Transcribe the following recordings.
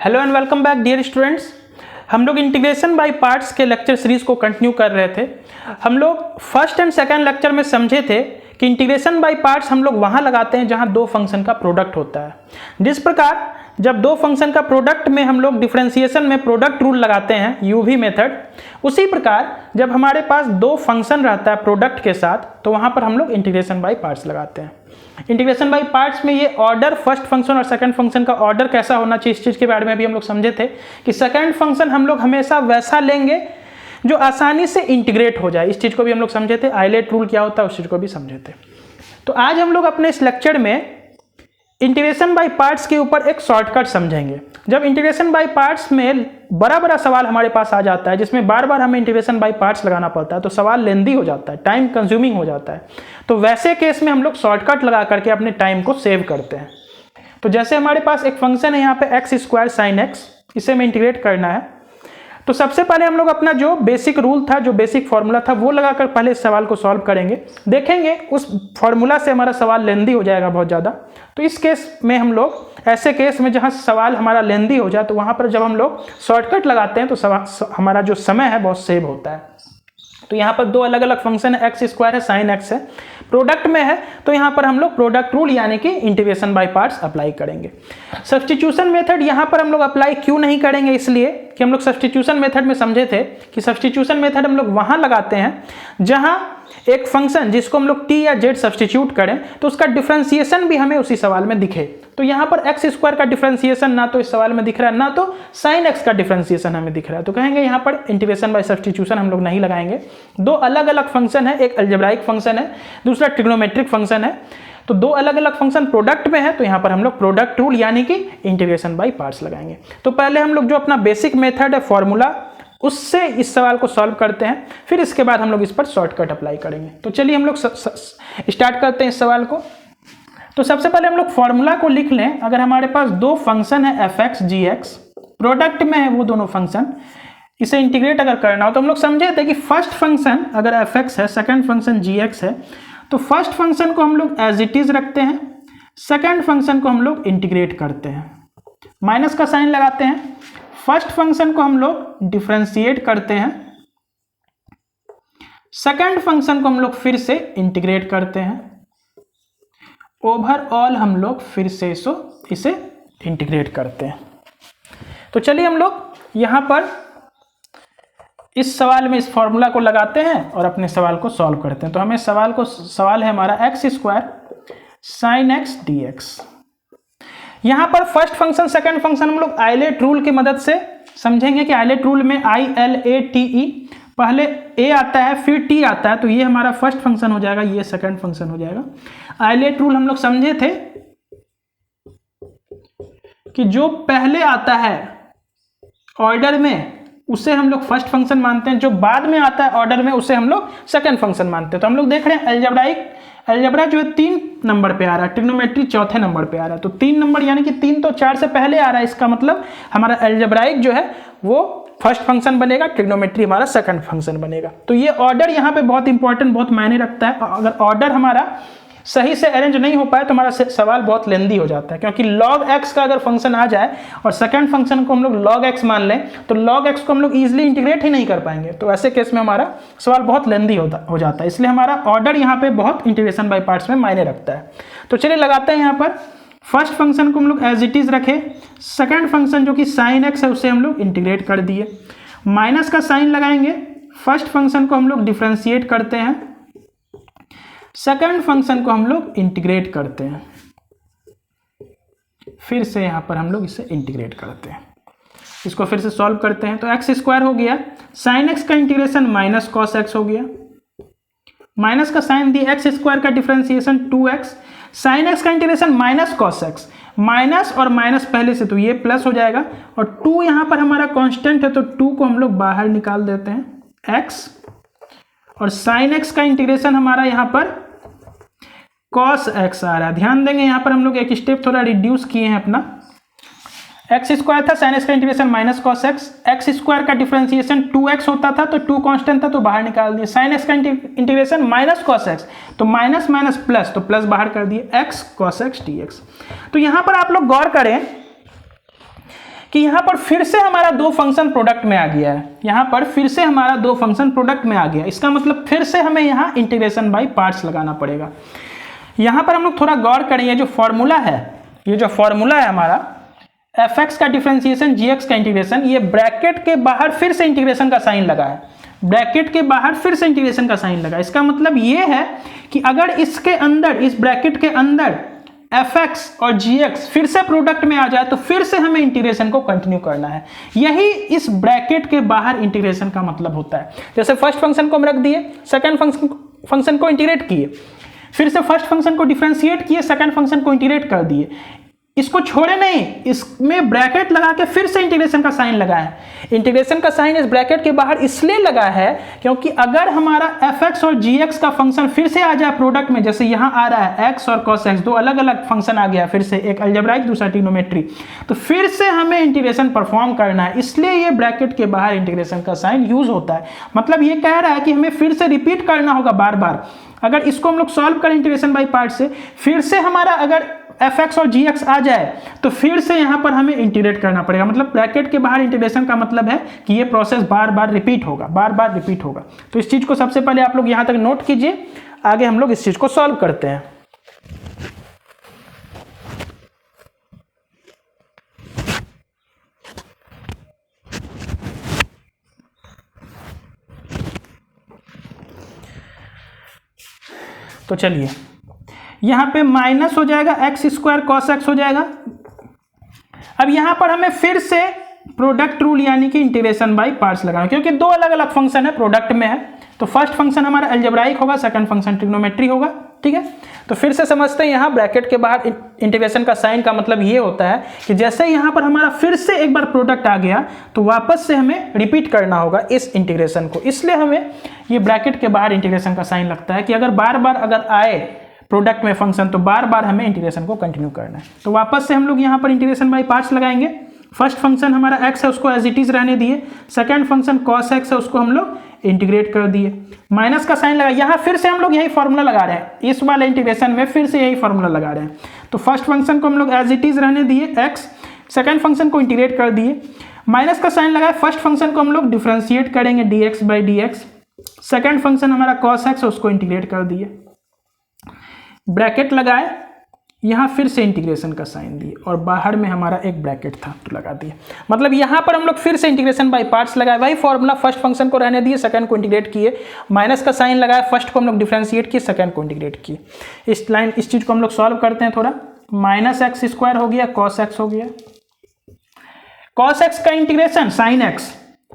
Hello and welcome back dear students. हम लोग integration by parts के लेक्चर सीरीज को कंटिन्यू कर रहे थे। हम लोग फर्स्ट एंड सेकंड लेक्चर में समझे थे कि इंटीग्रेशन बाय पार्ट्स हम लोग वहां लगाते हैं जहां दो फंक्शन का प्रोडक्ट होता है। जिस प्रकार जब दो फंक्शन का प्रोडक्ट में हम लोग डिफरेंशिएशन में प्रोडक्ट रूल लगाते हैं यूवी मेथड, उसी प्रकार जब हमारे पास दो फंक्शन रहता है प्रोडक्ट के साथ तो वहां पर हम लोग इंटीग्रेशन बाय पार्ट्स लगाते हैं। इंटीग्रेशन बाय पार्ट्स में ये ऑर्डर फर्स्ट फंक्शन और सेकंड फंक्शन का ऑर्डर कैसा होना चाहिए इस चीज के बारे में भी हम लोग समझे थे कि सेकंड फंक्शन हम लोग हमेशा वैसा लेंगे जो आसानी से इंटीग्रेट हो जाए। इस चीज को भी हम लोग समझे थे। आइलेट रूल क्या होता है उस चीज को भी समझे थे। तो आज हम लोग अपने इस लेक्चर में इंटीग्रेशन बाय पार्ट्स के ऊपर एक शॉर्टकट समझेंगे। जब इंटीग्रेशन बाय पार्ट्स में बड़ा सवाल हमारे पास आ जाता है जिसमें बार बार हमें इंटीग्रेशन बाय पार्ट्स लगाना पड़ता है तो सवाल लेंदी हो जाता है, टाइम कंज्यूमिंग हो जाता है। तो वैसे केस में हम लोग शॉर्टकट लगा करके अपने टाइम को सेव करते हैं। तो जैसे हमारे पास एक फंक्शन है यहाँ पे एक्स स्क्वायर साइन एक्स, इसे हमें इंटीग्रेट करना है। तो सबसे पहले हम लोग अपना जो बेसिक रूल था, जो बेसिक फॉर्मूला था वो लगाकर पहले इस सवाल को सॉल्व करेंगे। देखेंगे उस फॉर्मूला से हमारा सवाल लेंदी हो जाएगा बहुत ज़्यादा। तो इस केस में हम लोग ऐसे केस में जहाँ सवाल हमारा लेंदी हो जाए तो वहाँ पर जब हम लोग शॉर्टकट लगाते हैं तो हमारा जो समय है बहुत सेव होता है। तो यहाँ पर दो अलग अलग फंक्शन है, एक्स स्क्वायर है, साइन एक्स है, प्रोडक्ट में है। तो यहाँ पर हम लोग प्रोडक्ट रूल यानी कि इंटीग्रेशन बाय पार्ट्स अप्लाई करेंगे। सब्स्टिट्यूशन मेथड यहाँ पर हम लोग अप्लाई क्यों नहीं करेंगे, इसलिए कि हम लोग सब्स्टिट्यूशन मेथड में समझे थे कि सब्स्टिट्यूशन मेथड हम लोग वहाँ लगाते हैं जहाँ एक फंक्शन जिसको हम लोग टी या जेड सब्स्टिट्यूट करें तो उसका डिफरेंशिएशन भी हमें उसी सवाल में दिखे। तो यहाँ पर एक्स स्क्वायर का डिफरेंशिएशन ना तो इस सवाल में दिख रहा है ना तो साइन एक्स का डिफरेंशिएशन हमें दिख रहा है। तो कहेंगे यहाँ पर इंटीग्रेशन बाय सब्स्टिट्यूशन हम लोग नहीं लगाएंगे। दो अलग अलग फंक्शन है, एक अलजेब्राइक फंक्शन है, दूसरा ट्रिग्नोमेट्रिक फंक्शन है। तो दो अलग अलग फंक्शन प्रोडक्ट में है तो यहाँ पर हम लोग प्रोडक्ट रूल यानी कि इंटीग्रेशन बाय पार्ट्स लगाएंगे। तो पहले हम लोग जो अपना बेसिक मेथड है फॉर्मूला उससे इस सवाल को सॉल्व करते हैं, फिर इसके बाद हम लोग इस पर शॉर्टकट अप्लाई करेंगे। तो चलिए हम लोग स्टार्ट करते हैं इस सवाल को। तो सबसे पहले हम लोग फॉर्मूला को लिख लें। अगर हमारे पास दो फंक्शन है एफ एक्स जी एक्स, प्रोडक्ट में है वो दोनों फंक्शन, इसे इंटीग्रेट अगर करना हो तो हम लोग समझे थे कि फर्स्ट फंक्शन अगर एफ एक्स है, सेकेंड फंक्शन जी एक्स है, तो फर्स्ट फंक्शन को हम लोग एज इट इज रखते हैं, सेकेंड फंक्शन को हम लोग इंटीग्रेट करते हैं, माइनस का साइन लगाते हैं। फर्स्ट फंक्शन को हम लोग डिफरेंशिएट करते हैं, सेकेंड फंक्शन को हम लोग फिर से इंटीग्रेट करते हैं, ओवरऑल हम लोग फिर से इसे इंटीग्रेट करते हैं। तो चलिए हम लोग यहां पर इस सवाल में इस फॉर्मूला को लगाते हैं और अपने सवाल को सॉल्व करते हैं। तो हमें सवाल है हमारा x square sine x d x. यहां पर फर्स्ट फंक्शन सेकंड फंक्शन हम लोग आइलेट रूल की मदद से समझेंगे कि आइलेट रूल में ILATE पहले ए आता है फिर टी आता है, तो ये हमारा फर्स्ट फंक्शन हो जाएगा, ये सेकंड फंक्शन हो जाएगा। आइलेट रूल हम लोग समझे थे कि जो पहले आता है ऑर्डर में उसे हम लोग फर्स्ट फंक्शन मानते हैं, जो बाद में आता है ऑर्डर में उसे हम लोग सेकंड फंक्शन मानते हैं। तो हम लोग देख रहे हैं अलजेब्रा जो है 3 नंबर पे आ रहा है, ट्रिग्नोमेट्री चौथे नंबर पे आ रहा है। तो 3 नंबर यानी कि 3 तो 4 से पहले आ रहा है, इसका मतलब हमारा अलजेब्राइक जो है वो फर्स्ट फंक्शन बनेगा, ट्रिग्नोमेट्री हमारा सेकंड फंक्शन बनेगा। तो ये ऑर्डर यहाँ पे बहुत इंपॉर्टेंट, बहुत मायने रखता है। अगर ऑर्डर हमारा सही से अरेंज नहीं हो पाए तो हमारा सवाल बहुत लेंदी हो जाता है, क्योंकि log x का अगर फंक्शन आ जाए और सेकंड फंक्शन को हम लोग log x मान लें तो log x को हम लोग इजीली इंटीग्रेट ही नहीं कर पाएंगे। तो ऐसे केस में हमारा सवाल बहुत लेंदी हो जाता है। इसलिए हमारा ऑर्डर यहाँ पे बहुत इंटीग्रेशन बाय पार्ट्स में मायने रखता है। तो चलिए लगाते हैं यहाँ पर फर्स्ट फंक्शन को हम लोग एज इट इज रखे, सेकंड फंक्शन जो कि साइन एक्स है उसे हम लोग इंटीग्रेट कर दिए, माइनस का साइन लगाएंगे, फर्स्ट फंक्शन को हम लोग डिफरेंशिएट करते हैं, सेकंड फंक्शन को हम लोग इंटीग्रेट करते हैं, फिर से यहां पर हम लोग इसे इंटीग्रेट करते हैं, इसको फिर से सॉल्व करते हैं। तो एक्स स्क्वायर हो गया, साइन एक्स का इंटीग्रेशन माइनस कॉस एक्स हो गया, माइनस का साइन दिया, एक्स स्क्वायर का डिफरेंशिएशन 2x, साइन एक्स का integration minus cos x, minus और माइनस पहले से तो ये प्लस हो जाएगा, और 2 यहां पर हमारा कांस्टेंट है तो 2 को हम लोग बाहर निकाल देते हैं, x, और साइन एक्स का इंटीग्रेशन हमारा यहाँ पर कॉस एक्स आ रहा है। ध्यान देंगे यहाँ पर हम लोग एक स्टेप थोड़ा रिड्यूस किए हैं अपना, एक्स स्क्वायर था, साइन एक्स का integration minus cos x, x square का डिफरेंशिएशन 2x होता था तो 2 कांस्टेंट था तो बाहर निकाल दिए, साइन एक्स का इंटीग्रेशन माइनस कॉस एक्स तो माइनस माइनस प्लस तो प्लस बाहर कर दिए, x cos x dx। तो यहाँ पर आप लोग गौर करें कि यहाँ पर फिर से हमारा दो फंक्शन प्रोडक्ट में आ गया है, यहाँ पर फिर से हमारा दो फंक्शन प्रोडक्ट में आ गया। इसका मतलब फिर से हमें यहाँ इंटीग्रेशन बाय पार्ट्स लगाना पड़ेगा। यहाँ पर हम लोग थोड़ा गौर करें, ये जो फॉर्मूला है, ये जो फॉर्मूला है हमारा fx का डिफरेंशिएशन gx का इंटीग्रेशन, ये ब्रैकेट के बाहर फिर से इंटीग्रेशन का साइन लगा है, ब्रैकेट के बाहर फिर से इंटीग्रेशन का साइन लगा। इसका मतलब ये है कि अगर इसके अंदर, इस ब्रैकेट के अंदर fx और gx फिर से प्रोडक्ट में आ जाए तो फिर से हमें इंटीग्रेशन को कंटिन्यू करना है। यही इस ब्रैकेट के बाहर इंटीग्रेशन का मतलब होता है। जैसे फर्स्ट फंक्शन को हम रख दिए, सेकंड फंक्शन को इंटीग्रेट किए, फिर से फर्स्ट फंक्शन को डिफरेंशिएट किए, सेकंड फंक्शन को इंटीग्रेट कर दिए, इसको छोड़े नहीं, इसमें ब्रैकेट लगा के फिर से इंटीग्रेशन का साइन लगा है। इंटीग्रेशन का साइन इस ब्रैकेट के बाहर इसलिए लगा है क्योंकि अगर हमारा fx और gx का फंक्शन फिर से आ जाए प्रोडक्ट में, जैसे यहाँ आ रहा है x और cos x, दो अलग अलग फंक्शन आ गया, फिर से एक अलजेब्राइक दूसरा ट्रिग्नोमेट्री, तो फिर से हमें इंटीग्रेशन परफॉर्म करना है, इसलिए ये ब्रैकेट के बाहर इंटीग्रेशन का साइन यूज होता है। मतलब ये कह रहा है कि हमें फिर से रिपीट करना होगा बार बार। अगर इसको हम लोग सॉल्व करें इंटीग्रेशन बाय पार्ट से, फिर से हमारा अगर fx और gx आ जाए तो फिर से यहाँ पर हमें इंटीग्रेट करना पड़ेगा। मतलब ब्रैकेट के बाहर इंटीग्रेशन का मतलब है कि ये प्रोसेस बार बार रिपीट होगा, बार बार रिपीट होगा। तो इस चीज को सबसे पहले आप लोग यहाँ तक नोट कीजिए, आगे हम लोग इस चीज को सॉल्व करते हैं। तो चलिए, यहाँ पे माइनस हो जाएगा एक्स स्क्वायर कॉस एक्स हो जाएगा। अब यहाँ पर हमें फिर से प्रोडक्ट रूल यानी कि इंटीग्रेशन बाय पार्ट्स लगाना, क्योंकि दो अलग अलग फंक्शन है, प्रोडक्ट में है। तो फर्स्ट फंक्शन हमारा अलजेब्राइक होगा, सेकंड फंक्शन ट्रिग्नोमेट्री होगा, ठीक है। तो फिर से समझते हैं, यहाँ ब्रैकेट के बाहर इंटीग्रेशन का साइन का मतलब ये होता है कि जैसे यहाँ पर हमारा फिर से एक बार प्रोडक्ट आ गया तो वापस से हमें रिपीट करना होगा इस इंटीग्रेशन को, इसलिए हमें ये ब्रैकेट के बाहर इंटीग्रेशन का साइन लगता है कि अगर बार बार अगर आए प्रोडक्ट में फंक्शन तो बार बार हमें इंटीग्रेशन को कंटिन्यू करना है। तो वापस से हम लोग यहाँ पर इंटीग्रेशन बाय पार्ट्स लगाएंगे। फर्स्ट फंक्शन हमारा x है, उसको एज इट इज रहने दिए। सेकंड फंक्शन cos x है, उसको हम लोग इंटीग्रेट कर दिए। माइनस का साइन लगा, यहाँ फिर से हम लोग यही फॉर्मूला लगा रहे हैं, इस वाले इंटीग्रेशन में फिर से यही फॉर्मूला लगा रहे हैं। तो फर्स्ट फंक्शन को हम लोग एज इट इज रहने दिए x, सेकंड फंक्शन को इंटीग्रेट कर दिए। माइनस का साइन लगा, फर्स्ट फंक्शन को हम लोग डिफरेंशिएट करेंगे dx by dx। Second function हमारा cos x है, उसको इंटीग्रेट कर दिए, ब्रैकेट लगाए, यहाँ फिर से इंटीग्रेशन का साइन दिए और बाहर में हमारा एक ब्रैकेट था तो लगा दिए। मतलब यहाँ पर हम लोग फिर से इंटीग्रेशन बाय पार्ट्स लगाए, वही फॉर्मूला, फर्स्ट फंक्शन को रहने दिए, सेकंड को इंटीग्रेट किए, माइनस का साइन लगाया, फर्स्ट को हम लोग डिफरेंशिएट किए, सेकंड को इंटीग्रेट किए। इस चीज को हम लोग सॉल्व करते हैं थोड़ा। माइनस एक्स स्क्वायर हो गया, कॉस एक्स हो गया, कॉस एक्स का इंटीग्रेशन साइन एक्स,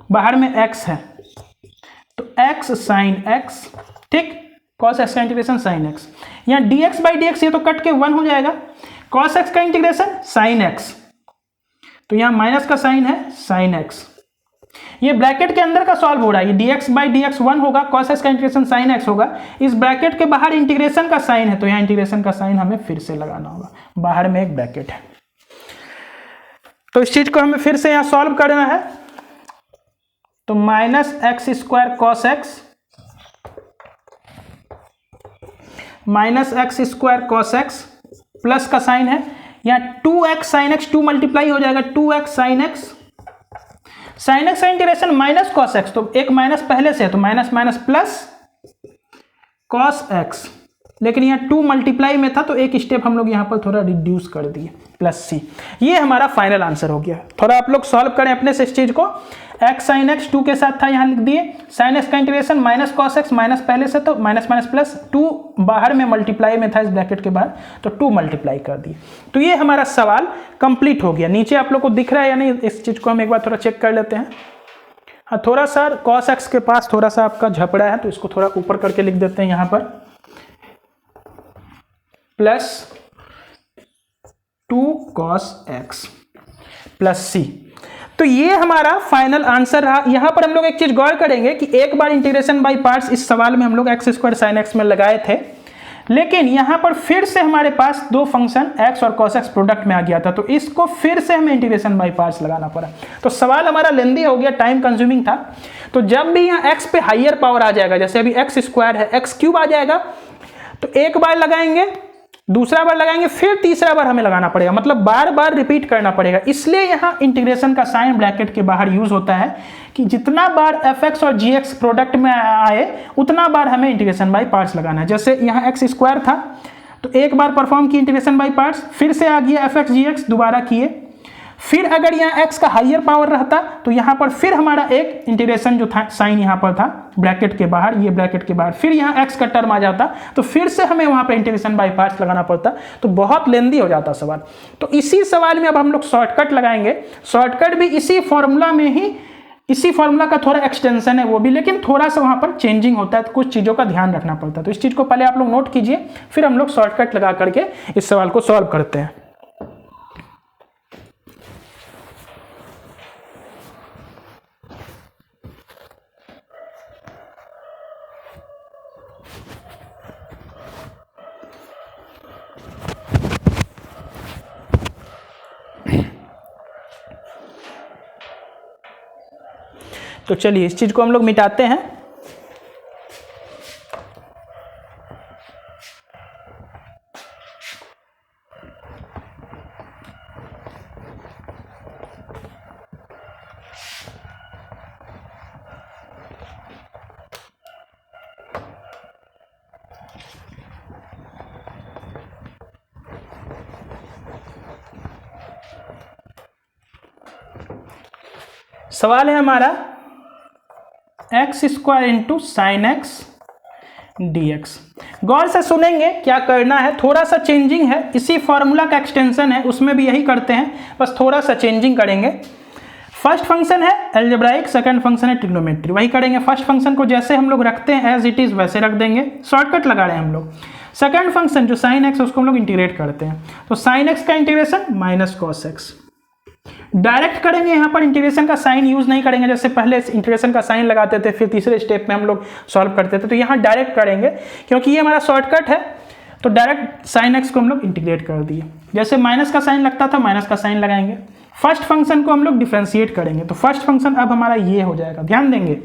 बाहर में एक्स है तो एक्स साइन एक्स, ठीक, cos x का इंटीग्रेशन sin x। यहाँ dx बाई dx ये तो कट के 1 हो जाएगा। cos x का इंटीग्रेशन sin x, तो यहाँ माइनस का साइन है sin x। ये ब्रैकेट के अंदर का सॉल्व हो रहा है, ये dx बाई dx 1 होगा, cos x का इंटीग्रेशन sin x होगा। इस ब्रैकेट के बाहर इंटीग्रेशन का साइन है तो यहाँ इंटीग्रेशन का साइन हमें फिर से लगाना होगा, बाहर में एक ब्रैकेट है। तो इस चीज को हमें फिर से यहाँ सॉल्व करना है। तो minus x square cos x minus x square cos x plus का साइन है, यहाँ 2x साइन एक्स, 2 मल्टीप्लाई हो जाएगा 2x sine x, sign x का इंटीग्रेशन माइनस कॉस एक्स, तो एक माइनस पहले से है तो minus minus plus cos x, लेकिन यहाँ 2 मल्टीप्लाई में था तो एक स्टेप हम लोग यहाँ पर थोड़ा रिड्यूस कर दिए, प्लस सी। ये हमारा फाइनल आंसर हो गया। थोड़ा आप लोग सॉल्व करें अपने से इस चीज को। एक्स साइन एक्स 2 के साथ था, यहाँ लिख दिए, साइन एक्स का integration minus cos x, minus पहले से तो माइनस माइनस प्लस 2 बाहर में मल्टीप्लाई में था इस ब्रैकेट के बाहर तो 2 मल्टीप्लाई कर दिए। तो ये हमारा सवाल कंप्लीट हो गया। नीचे आप लोग को दिख रहा है या नहीं, इस चीज को हम एक बार थोड़ा चेक कर लेते हैं। हाँ, थोड़ा सा कॉस एक्स के पास थोड़ा सा आपका झपड़ा है तो इसको थोड़ा ऊपर करके लिख देते हैं यहाँ पर, प्लस 2 cos x प्लस सी। तो ये हमारा फाइनल आंसर रहा। यहां पर हम लोग एक चीज गौर करेंगे कि एक बार इंटीग्रेशन बाय पार्ट्स इस सवाल में हम लोग एक्स स्क्वायर साइन एक्स में लगाए थे, लेकिन यहां पर फिर से हमारे पास दो फंक्शन x और cos x प्रोडक्ट में आ गया था तो इसको फिर से हमें इंटीग्रेशन बाय पार्ट्स लगाना पड़ा। तो सवाल हमारा लेंदी हो गया, टाइम कंज्यूमिंग था। तो जब भी यहाँ x पे हाइयर पावर आ जाएगा, जैसे अभी एक्स स्क्वायर है, एक्स क्यूब आ जाएगा, तो एक बार लगाएंगे दूसरा बार लगाएंगे, फिर तीसरा बार हमें लगाना पड़ेगा, मतलब बार बार रिपीट करना पड़ेगा। इसलिए यहाँ इंटीग्रेशन का साइन ब्रैकेट के बाहर यूज होता है कि जितना बार fx और gx प्रोडक्ट में आए उतना बार हमें इंटीग्रेशन बाय पार्ट्स लगाना है। जैसे यहाँ x स्क्वायर था तो एक बार परफॉर्म किए इंटीग्रेशन बाय पार्ट्स, फिर से आ गया fx gx, दोबारा किए, फिर अगर यहाँ x का हाइयर पावर रहता तो यहाँ पर फिर हमारा एक इंटीग्रेशन जो था साइन यहाँ पर था ब्रैकेट के बाहर, ये ब्रैकेट के बाहर, फिर यहाँ x का टर्म आ जाता तो फिर से हमें वहाँ पर इंटीग्रेशन बाय पार्ट्स लगाना पड़ता, तो बहुत लेंदी हो जाता सवाल। तो इसी सवाल में अब हम लोग शॉर्टकट लगाएंगे। शॉर्टकट भी इसी फॉर्मूला में ही, इसी फॉर्मूला का थोड़ा एक्सटेंशन है वो भी, लेकिन थोड़ा सा वहाँ पर चेंजिंग होता है, तो कुछ चीज़ों का ध्यान रखना पड़ता है। तो इस चीज़ को पहले आप लोग नोट कीजिए, फिर हम लोग शॉर्टकट लगा करके इस सवाल को सॉल्व करते हैं। तो चलिए इस चीज को हम लोग मिटाते हैं। सवाल है हमारा x square into sine x d x. गौर से सुनेंगे क्या करना है, थोड़ा सा चेंजिंग है, इसी फॉर्मूला का एक्सटेंशन है, उसमें भी यही करते हैं, बस थोड़ा सा चेंजिंग करेंगे। फर्स्ट फंक्शन है एल्जेब्राइक, सेकंड फंक्शन है ट्रिग्नोमेट्री। वही करेंगे, फर्स्ट फंक्शन को जैसे हम लोग रखते हैं एज इट इज वैसे रख देंगे, शॉर्टकट लगा रहे हैं हम लोग। सेकंड फंक्शन जो साइन एक्स उसको हम लोग इंटीग्रेट करते हैं, तो साइन एक्स का integration minus cos x. Direct करेंगे, यहाँ पर इंटीग्रेशन का साइन यूज नहीं करेंगे, जैसे पहले इंटीग्रेशन का साइन लगाते थे फिर तीसरे स्टेप में हम लोग सॉल्व करते थे, तो यहाँ डायरेक्ट करेंगे क्योंकि ये हमारा शॉर्टकट है। तो डायरेक्ट साइन एक्स को हम लोग इंटीग्रेट कर दिए, जैसे माइनस का साइन लगता था माइनस का साइन लगाएंगे। फर्स्ट फंक्शन को हम लोग डिफ्रेंशिएट करेंगे, तो फर्स्ट फंक्शन अब हमारा ये हो जाएगा। ध्यान देंगे,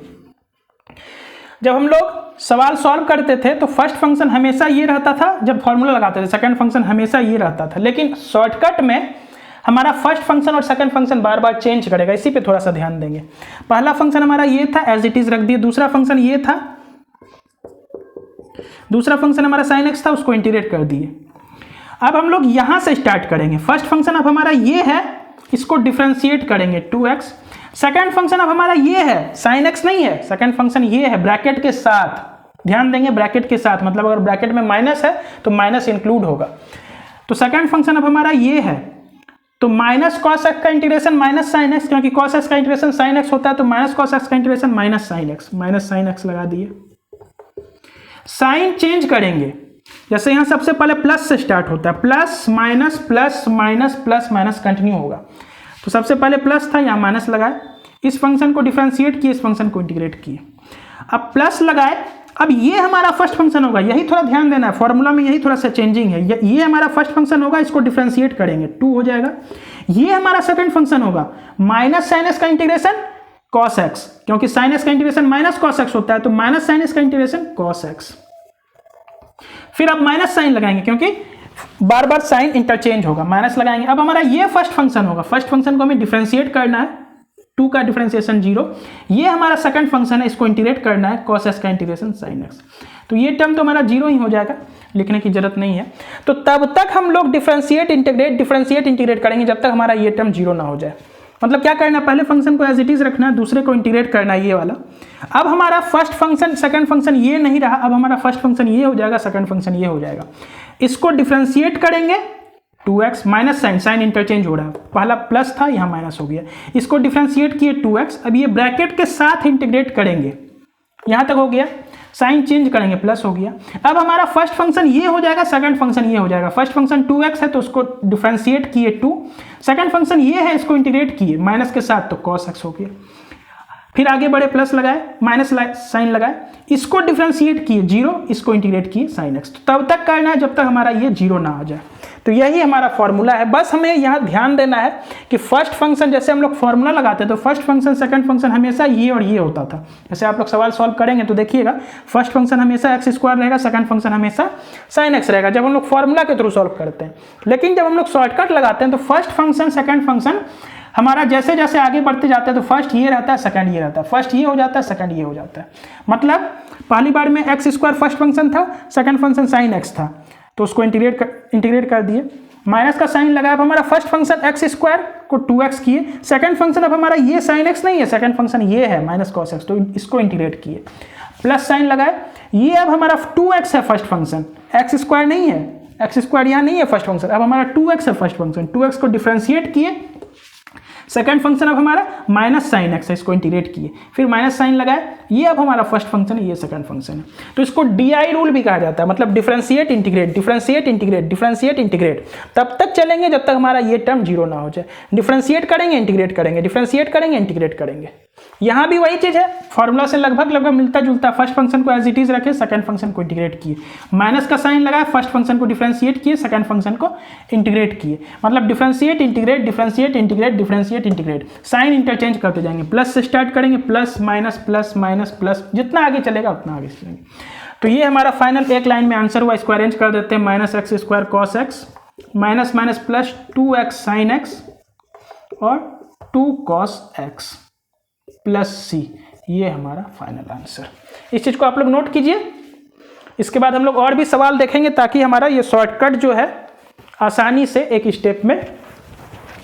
जब हम लोग सवाल सॉल्व करते थे तो फर्स्ट फंक्शन हमेशा ये रहता था, जब फॉर्मूला लगाते थे सेकंड फंक्शन हमेशा ये रहता था, लेकिन शॉर्टकट में हमारा फर्स्ट फंक्शन और सेकंड फंक्शन बार बार चेंज करेगा, इसी पे थोड़ा सा ध्यान देंगे। पहला फंक्शन हमारा ये था, एज इट इज रख दिए। दूसरा फंक्शन ये था, दूसरा फंक्शन हमारा साइन एक्स था, उसको इंटीग्रेट कर दिए। अब हम लोग यहां से स्टार्ट करेंगे। फर्स्ट फंक्शन अब हमारा ये है, इसको डिफरेंशिएट करेंगे 2x। सेकंड फंक्शन अब हमारा ये है, साइन एक्स नहीं है, सेकंड फंक्शन ये है ब्रैकेट के साथ। ध्यान देंगे, ब्रैकेट के साथ, मतलब अगर ब्रैकेट में माइनस है तो माइनस इंक्लूड होगा। तो सेकंड फंक्शन अब हमारा ये है, तो माइनस कॉस एक्स का इंटीग्रेशन माइनस साइन एक्स, क्योंकि कॉस एक्स का इंटीग्रेशन साइन एक्स होता है, तो माइनस कॉस एक्स का इंटीग्रेशन माइनस साइन एक्स लगा दिए। साइन चेंज करेंगे, जैसे यहां सबसे पहले प्लस से स्टार्ट होता है, plus minus plus minus plus minus continue होगा। तो सबसे पहले प्लस था, यहाँ माइनस लगाए, इस फंक्शन को डिफरेंशिएट किए, इस फंक्शन को इंटीग्रेट किए। अब प्लस लगाए, अब ये हमारा फर्स्ट फंक्शन होगा, यही थोड़ा ध्यान देना है, फॉर्मूला में यही थोड़ा सा चेंजिंग है। ये हमारा फर्स्ट फंक्शन होगा, इसको डिफरेंशिएट करेंगे 2 हो जाएगा। ये हमारा सेकंड फंक्शन होगा, माइनस साइन एक्स का इंटीग्रेशन कॉस एक्स, क्योंकि साइन एक्स का इंटीग्रेशन माइनस कॉस एक्स होता है, तो माइनस साइन एक्स का इंटीग्रेशन कॉस एक्स। फिर अब माइनस साइन लगाएंगे, क्योंकि बार बार साइन इंटरचेंज होगा, माइनस लगाएंगे। अब हमारा ये फर्स्ट फंक्शन होगा, फर्स्ट फंक्शन को हमें डिफरेंशिएट करना है, 2 का डिफरेंशिएशन 0। ये हमारा सेकंड फंक्शन है, इसको इंटीग्रेट करना है, cos x का इंटीग्रेशन sin x। तो ये टर्म तो हमारा 0 ही हो जाएगा, लिखने की जरूरत नहीं है। तो तब तक हम लोग डिफरेंशिएट इंटीग्रेट करेंगे जब तक हमारा ये टर्म 0 ना हो जाए। मतलब क्या करना है, पहले फंक्शन को एज इट इज रखना है, दूसरे को इंटीग्रेट करना है, ये वाला। अब हमारा फर्स्ट फंक्शन सेकंड फंक्शन ये नहीं रहा, अब हमारा फर्स्ट फंक्शन ये हो जाएगा, सेकंड फंक्शन ये हो जाएगा। इसको डिफरेंशिएट करेंगे 2x, माइनस साइन इंटरचेंज हो रहा है, पहला प्लस था यहाँ माइनस हो गया। इसको डिफरेंशिएट किए 2x, अब ये ब्रैकेट के साथ इंटीग्रेट करेंगे, यहाँ तक हो गया। साइन चेंज करेंगे, प्लस हो गया। अब हमारा फर्स्ट फंक्शन ये हो जाएगा, सेकंड फंक्शन ये हो जाएगा। फर्स्ट फंक्शन 2x है तो उसको डिफरेंशिएट किए 2, सेकंड फंक्शन ये है, इसको इंटीग्रेट किए माइनस के साथ, तो cos x हो गया। फिर आगे बढ़े, प्लस लगाए, माइनस साइन लगाए, इसको डिफरेंशिएट किए 0, इसको इंटीग्रेट किए sin x। तो तब तक करना है जब तक हमारा ये 0 ना आ जाए। तो यही हमारा फॉर्मूला है। बस हमें यहाँ ध्यान देना है कि फर्स्ट फंक्शन जैसे हम लोग फॉर्मूला लगाते हैं तो फर्स्ट फंक्शन सेकंड फंक्शन हमेशा ये और ये होता था। जैसे आप लोग सवाल सॉल्व करेंगे तो देखिएगा फर्स्ट फंक्शन हमेशा एक्स स्क्वायर रहेगा, सेकंड फंक्शन हमेशा साइन एक्स रहेगा जब हम लोग फॉर्मूला के थ्रू सॉल्व करते हैं। लेकिन जब हम लोग शॉर्टकट लगाते हैं तो फर्स्ट फंक्शन सेकंड फंक्शन हमारा जैसे जैसे आगे बढ़ते जाते हैं तो फर्स्ट ये रहता है, सेकंड ये रहता है, फर्स्ट ये हो जाता है, सेकंड ये हो जाता है। मतलब पहली बार में एक्स स्क्वायर फर्स्ट फंक्शन था, सेकंड फंक्शन साइन एक्स था, तो उसको इंटीग्रेट कर दिए, माइनस का साइन लगाया। अब हमारा फर्स्ट फंक्शन एक्स स्क्वायर को 2x किए, सेकंड फंक्शन अब हमारा ये साइन एक्स नहीं है, सेकंड फंक्शन ये है माइनस कॉस एक्स, तो इसको इंटीग्रेट किए, प्लस साइन लगाए। ये अब हमारा 2x है फर्स्ट फंक्शन, एक्स स्क्वायर नहीं है, एक्स स्क्वायर यहाँ नहीं है फर्स्ट फंक्शन, अब हमारा 2x है फर्स्ट फंक्शन, 2x को डिफ्रेंशिएट किए। सेकंड फंक्शन अब हमारा माइनस साइन एक्स है, इसको इंटीग्रेट किए, फिर माइनस साइन लगाए। ये अब हमारा फर्स्ट फंक्शन है, ये सेकंड फंक्शन है, तो इसको डीआई रूल भी कहा जाता है, मतलब differentiate integrate, differentiate integrate, differentiate integrate. तब तक चलेंगे जब तक हमारा ये टर्म जीरो ना हो जाए। डिफरेंशिएट करेंगे इंटीग्रेट करेंगे, डिफरेंशिएट करेंगे इंटीग्रेट करेंगे। यहाँ भी वही चीज है, फॉर्मूला से लगभग मिलता जुलता। फर्स्ट फंक्शन को एज इट इज रखे, सेकंड फंक्शन को इंटीग्रेट किए, माइनस का साइन लगाया, फर्स्ट फंक्शन को डिफरेंशिएट किए, सेकंड फंक्शन को इंटीग्रेट किए। मतलब differentiate integrate, differentiate integrate, differentiate integrate, sign interchange करते जाएंगे। प्लस से स्टार्ट करेंगे, plus minus plus minus plus, जितना आगे चलेगा उतना आगे चलेंगे। तो ये हमारा फाइनल एक लाइन में आंसर हुआ। इसको अरेंज कर देते हैं, minus x square cos x minus minus plus 2x sine x और 2 कॉस एक्स प्लस सी, ये हमारा फाइनल आंसर। इस चीज को आप लोग नोट कीजिए। इसके बाद हम लोग और भी सवाल देखेंगे ताकि हमारा ये शॉर्टकट जो है आसानी से एक स्टेप में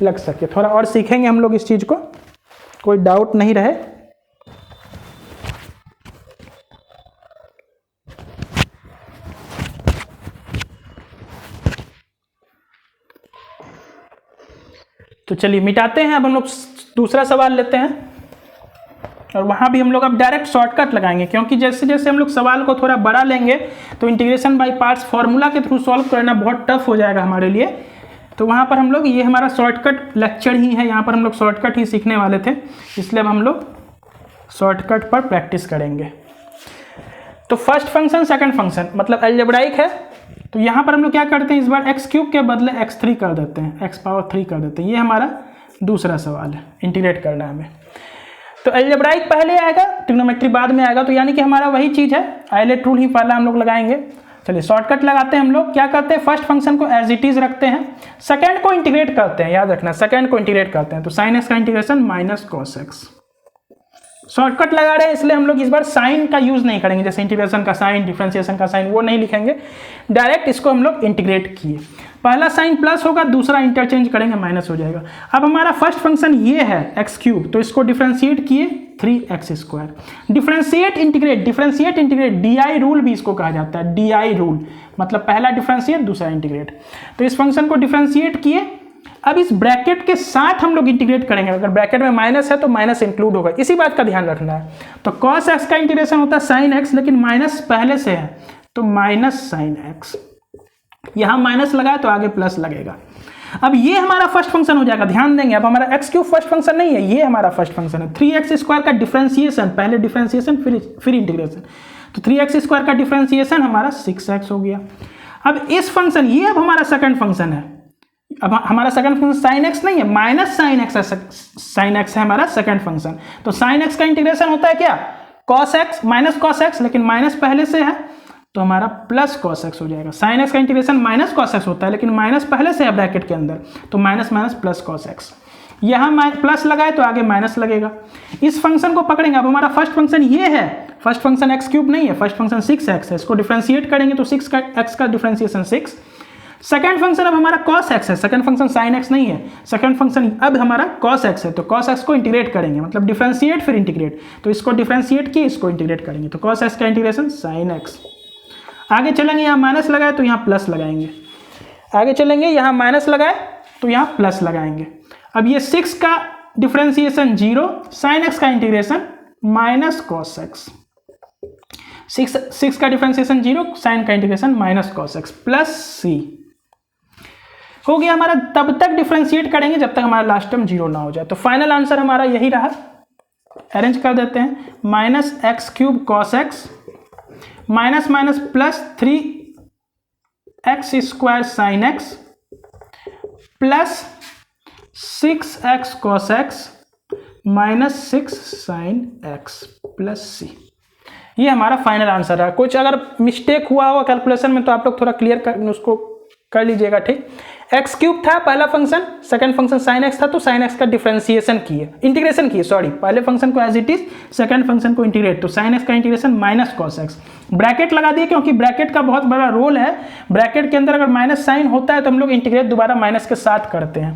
लग सके। थोड़ा और सीखेंगे हम लोग इस चीज को, कोई डाउट नहीं रहे। तो चलिए मिटाते हैं। अब हम लोग दूसरा सवाल लेते हैं और वहाँ भी हम लोग अब डायरेक्ट शॉर्टकट लगाएंगे, क्योंकि जैसे जैसे हम लोग सवाल को थोड़ा बड़ा लेंगे तो इंटीग्रेशन बाय पार्ट्स फार्मूला के थ्रू सॉल्व करना बहुत टफ हो जाएगा हमारे लिए। तो वहाँ पर हम लोग, ये हमारा शॉर्टकट लेक्चर ही है, यहाँ पर हम लोग शॉर्टकट ही सीखने वाले थे, इसलिए अब हम लोग शॉर्टकट पर प्रैक्टिस करेंगे। तो फर्स्ट फंक्शन सेकंड फंक्शन मतलब अलजेब्राइक है, तो यहाँ पर हम लोग क्या करते हैं, इस बार एक्स क्यूब के बदले x3 कर देते हैं, x पावर 3 कर देते हैं। ये हमारा दूसरा सवाल है, इंटीग्रेट करना है हमें। तो अलजेब्राइक पहले आएगा, ट्रिग्नोमेट्री बाद में आएगा, तो यानी कि हमारा वही चीज़ है, आइलेट रूल ही पहला हम लोग लगाएंगे। चलिए शॉर्टकट लगाते हैं हम लोग। क्या करते हैं, फर्स्ट फंक्शन को एज इट इज रखते हैं, सेकंड को इंटीग्रेट करते हैं, याद रखना सेकंड को इंटीग्रेट करते हैं। तो साइन एक्स का integration minus cos x. Shortcut लगा रहे हैं इसलिए हम लोग इस बार साइन का यूज नहीं करेंगे, जैसे इंटीग्रेशन का साइन, डिफरेंशिएशन का साइन, वो नहीं लिखेंगे, डायरेक्ट इसको हम लोग इंटीग्रेट किए। पहला साइन प्लस होगा, दूसरा इंटरचेंज करेंगे माइनस हो जाएगा। अब हमारा फर्स्ट फंक्शन ये है एक्स क्यूब, तो इसको डिफरेंशिएट किए 3x square. Differentiate integrate, differentiate integrate, DI rule भी इसको कहा जाता है, डीआई रूल मतलब पहला डिफरेंशिएट दूसरा इंटीग्रेट। तो इस फंक्शन को डिफरेंशिएट किए, अब इस ब्रैकेट के साथ हम लोग इंटीग्रेट करेंगे। अगर ब्रैकेट में माइनस है तो माइनस इंक्लूड होगा, इसी बात का ध्यान रखना है। तो cos x का इंटीग्रेशन होता है sin x, लेकिन माइनस पहले से है तो माइनस sin x, यहां माइनस लगाए तो आगे प्लस लगेगा। अब ये हमारा फर्स्ट फंक्शन हो जाएगा, ध्यान देंगे। अब हमारा एक्स क्यूब फर्स्ट फंक्शन नहीं है, ये हमारा फर्स्ट फंक्शन है। 3x स्क्वायर का डिफरेंशिएशन, पहले डिफरेंशिएशन फिर इंटीग्रेशन, तो 3x स्क्वायर का डिफरेंशिएशन हमारा 6x हो गया। अब इस फंक्शन, ये अब हमारा सेकंड फंक्शन है। अब हमारा सेकंड फंक्शन साइन एक्स नहीं है, माइनस साइन एक्स है, साइन एक्स है हमारा सेकंड फंक्शन। तो साइन एक्स का इंटीग्रेशन होता है क्या, cos x minus cos x, लेकिन माइनस पहले से है तो हमारा प्लस कॉस एक्स हो जाएगा। साइन एक्स का इंटीग्रेशन माइनस कॉस एक्स होता है, लेकिन माइनस पहले से है ब्रैकेट के अंदर, तो minus minus plus cos x. यहाँ प्लस लगाए तो आगे माइनस लगेगा। इस फंक्शन को पकड़ेंगे। अब हमारा फर्स्ट फंक्शन ये है, फर्स्ट फंक्शन एक्स क्यूब नहीं है, फर्स्ट फंक्शन 6x है। इसको डिफरेंशिएट करेंगे तो 6 का एक्स का डिफरेंशिएशन 6। सेकंड फंक्शन अब हमारा cos x है, सेकंड फंक्शन sin x नहीं है, सेकंड फंक्शन अब हमारा cos x है। तो cos x को इंटीग्रेट करेंगे, मतलब डिफरेंशिएट फिर इंटीग्रेट, तो इसको डिफरेंशिएट किए, इसको इंटीग्रेट करेंगे, तो cos x का इंटीग्रेशन sin x। आगे चलेंगे, यहाँ माइनस लगाए तो यहाँ प्लस लगाएंगे, आगे चलेंगे यहाँ माइनस लगाए तो यहाँ प्लस लगाएंगे। अब ये 6 का डिफरेंशिएशन 0, sin x का इंटीग्रेशन माइनस cos x। 6 का डिफरेंशिएशन 0, sin का integration minus cos x plus c हो गया हमारा। तब तक डिफरेंशिएट करेंगे जब तक हमारा लास्ट टर्म 0 ना हो जाए। तो फाइनल आंसर हमारा यही रहा, अरेंज कर देते हैं, minus x cube cos x minus minus plus 3x square sine x plus 6x cos x minus 6 sin x plus C. ये हमारा फाइनल आंसर है। कुछ अगर मिस्टेक हुआ हो कैलकुलेशन में तो आप लोग थोड़ा क्लियर उसको कर लीजिएगा, ठीक। एक्स क्यूब था पहला function, second function sine x था, तो साइन एक्स का डिफरेंशिएशन किए, इंटीग्रेशन किए, सॉरी, पहले फंक्शन को as it is, second function को इंटीग्रेट, तो साइन एक्स का integration minus cos x, bracket लगा दिए क्योंकि ब्रैकेट का बहुत बड़ा रोल है। ब्रैकेट के अंदर अगर माइनस साइन होता है तो हम लोग इंटीग्रेट दोबारा माइनस के साथ करते हैं।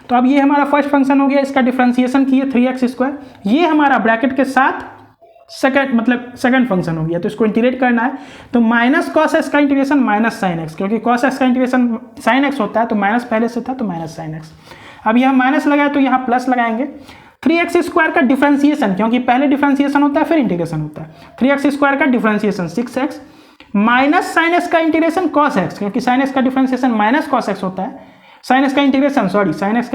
तो अब ये हमारा फर्स्ट फंक्शन हो गया, इसका डिफरेंशिएशन किए 3x², ये हमारा ब्रैकेट के साथ सेकंड फंक्शन हो गया, तो इसको इंटीग्रेट करना है, तो माइनस कॉस एक्स का इंटीग्रेशन माइनस साइन एक्स, क्योंकि कॉस एक्स का इंटीग्रेशन साइन एक्स होता है, तो माइनस पहले से था तो माइनस साइन एक्स। अब यहाँ माइनस लगाए तो यहाँ प्लस लगाएंगे। 3x² का डिफरेंशिएशन, क्योंकि पहले डिफरेंशिएशन होता है फिर इंटीग्रेशन होता है, 3x² का differentiation 6x minus sign x का इंटीग्रेशन कॉस एक्स, क्योंकि साइन एक्स का डिफरेंशिएशन माइनस कॉस एक्स होता है, साइन एक्स का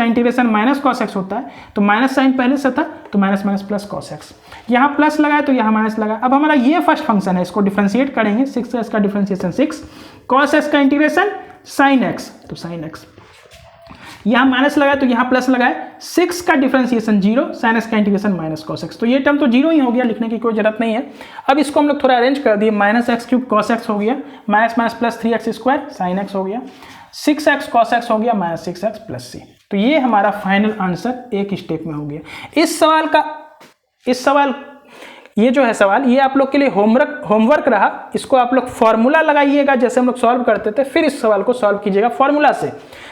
इंटीग्रेशन माइनस कॉस एक्स होता है, तो माइनस साइन पहले से था तो minus minus plus cos x, यहाँ प्लस लगाए तो यहाँ माइनस लगा। अब हमारा ये फर्स्ट फंक्शन है, इसको डिफरेंशिएट करेंगे, 6x का डिफरेंशिएशन 6, कॉस एक्स का इंटीग्रेशन साइन एक्स, तो साइन एक्स, यहाँ माइनस लगाए तो यहाँ प्लस लगाए, 6 का डिफरेंशिएशन 0, साइन एक्स का इंटीग्रेशन माइनस कॉस एक्स, तो ये टर्म तो 0 ही हो गया, लिखने की कोई जरूरत नहीं है। अब इसको हम लोग थोड़ा अरेंज कर दिए, माइनस x³ कॉस एक्स हो गया, minus minus plus 3x² sine x हो गया, 6x cos x हो गया माइनस 6x प्लस सी। तो ये हमारा फाइनल आंसर एक स्टेप में हो गया। ये जो है सवाल, ये आप लोग के लिए होमवर्क रहा। इसको आप लोग फॉर्मूला लगाइएगा जैसे हम लोग सॉल्व करते थे, फिर इस सवाल को सॉल्व कीजिएगा फॉर्मूला से।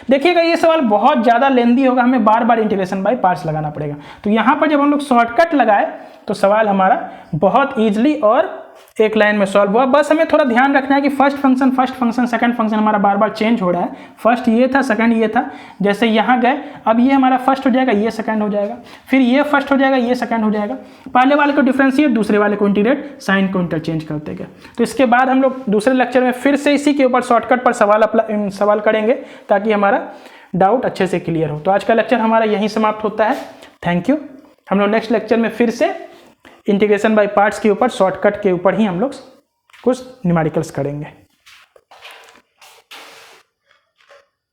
देखिएगा ये सवाल बहुत ज़्यादा लेंदी होगा, हमें बार बार इंटीग्रेशन बाय पार्ट्स लगाना पड़ेगा। तो यहाँ पर जब हम लोग शॉर्टकट लगाए तो सवाल हमारा बहुत ईजिली और एक लाइन में सॉल्व हुआ। बस हमें थोड़ा ध्यान रखना है कि फर्स्ट फंक्शन सेकंड फंक्शन हमारा बार बार चेंज हो रहा है। फर्स्ट ये था, सेकंड ये था, जैसे यहाँ गए अब ये हमारा फर्स्ट हो जाएगा, ये सेकंड हो जाएगा, फिर ये फर्स्ट हो जाएगा, ये सेकंड हो जाएगा। पहले वाले को डिफरेंशिएट, दूसरे वाले को इंटीग्रेट, साइन को इंटरचेंज करते गए। तो इसके बाद हम लोग दूसरे लेक्चर में फिर से इसी के ऊपर शॉर्टकट पर सवाल करेंगे ताकि हमारा डाउट अच्छे से क्लियर हो। तो आज का लेक्चर हमारा यहीं समाप्त होता है। Thank you. हम लोग नेक्स्ट लेक्चर में फिर से इंटीग्रेशन बाय पार्ट्स के ऊपर, शॉर्टकट के ऊपर ही हम लोग कुछ न्यूमेरिकल्स करेंगे।